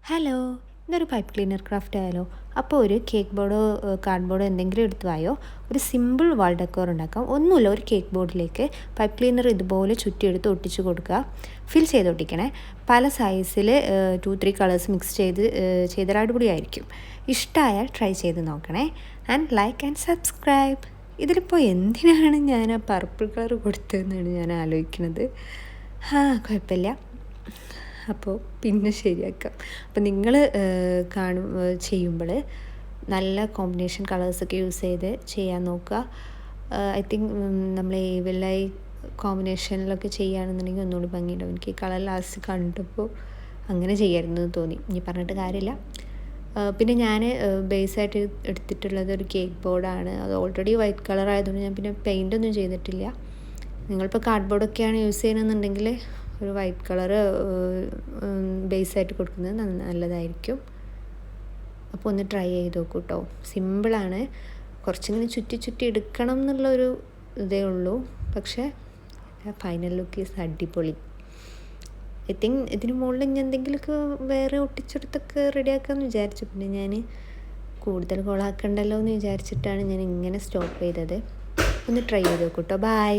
Hello, ഇന്നൊരു pipe cleaner craft ആയാലോ? അപ്പോൾ ഒരു കേക്ക് ബോർഡോ കാർഡ്ബോർഡോ എന്തെങ്കിലും എടുത്ത് വായോ. ഒരു സിമ്പിൾ വാൾ ഡെക്കോർ ഉണ്ടാക്കാം. ഒന്നുമില്ല, ഒരു കേക്ക് ബോർഡിലേക്ക് പൈപ്പ് ക്ലീനർ ഇതുപോലെ ചുറ്റിയെടുത്ത് ഒട്ടിച്ച് കൊടുക്കുക. ഫിൽ ചെയ്ത് ഒട്ടിക്കണേ. പല സൈസിൽ 2-3 കളേഴ്സ് മിക്സ് ചെയ്തൊരു അടിപൊളിയായിരിക്കും. ഇഷ്ടമായാൽ ട്രൈ ചെയ്ത് നോക്കണേ. And like and subscribe. ഇതിലിപ്പോൾ എന്തിനാണ് ഞാൻ ആ പർപ്പിൾ കളർ കൊടുത്തതെന്നാണ് ഞാൻ ആലോചിക്കുന്നത്. കുഴപ്പമില്ല, അപ്പോൾ പിന്നെ ശരിയാക്കാം. അപ്പോൾ നിങ്ങൾ ചെയ്യുമ്പോൾ നല്ല കോമ്പിനേഷൻ കളേഴ്സൊക്കെ യൂസ് ചെയ്ത് ചെയ്യാൻ നോക്കുക. ഐ തിങ്ക് നമ്മൾ ഏവലൈ കോമ്പിനേഷനിലൊക്കെ ചെയ്യുകയാണെന്നുണ്ടെങ്കിൽ ഒന്നുകൂടി ഭംഗിയുണ്ടാവും. എനിക്ക് ഈ കളർ ലാസ്റ്റ് കണ്ടപ്പോൾ അങ്ങനെ ചെയ്യാമായിരുന്നു തോന്നി. ഇനി പറഞ്ഞിട്ട് കാര്യമില്ല. പിന്നെ ഞാൻ ബേസായിട്ട് എടുത്തിട്ടുള്ളത് ഒരു കേക്ക് ബോർഡാണ്. അത് ഓൾറെഡി വൈറ്റ് കളർ ആയതുകൊണ്ട് ഞാൻ പിന്നെ പെയിൻ്റൊന്നും ചെയ്തിട്ടില്ല. നിങ്ങളിപ്പോൾ കാർഡ്ബോർഡൊക്കെയാണ് യൂസ് ചെയ്യണമെന്നുണ്ടെങ്കിൽ ഒരു വൈറ്റ് കളറ് ബേസായിട്ട് കൊടുക്കുന്നത് നല്ലതായിരിക്കും. അപ്പോൾ ഒന്ന് ട്രൈ ചെയ്ത് നോക്കൂ കേട്ടോ. സിമ്പിളാണ്. കുറച്ചിങ്ങനെ ചുറ്റി എടുക്കണം എന്നുള്ളൊരു ഇതേ ഉള്ളൂ. പക്ഷേ ഫൈനൽ ലുക്ക് ഈസ് അടിപൊളി. ഐ തിങ്ക് ഇതിന് മുകളിൽ ഇനി എന്തെങ്കിലുമൊക്കെ വേറെ ഒട്ടിച്ചെടുത്തൊക്കെ റെഡിയാക്കാമെന്ന് വിചാരിച്ചു. പിന്നെ ഞാൻ കൂടുതൽ കോളാക്കണ്ടല്ലോ എന്ന് വിചാരിച്ചിട്ടാണ് ഞാൻ ഇങ്ങനെ സ്റ്റോപ്പ് ചെയ്തത്. ഒന്ന് ട്രൈ ചെയ്ത് നോക്കൂ കേട്ടോ. ബൈ.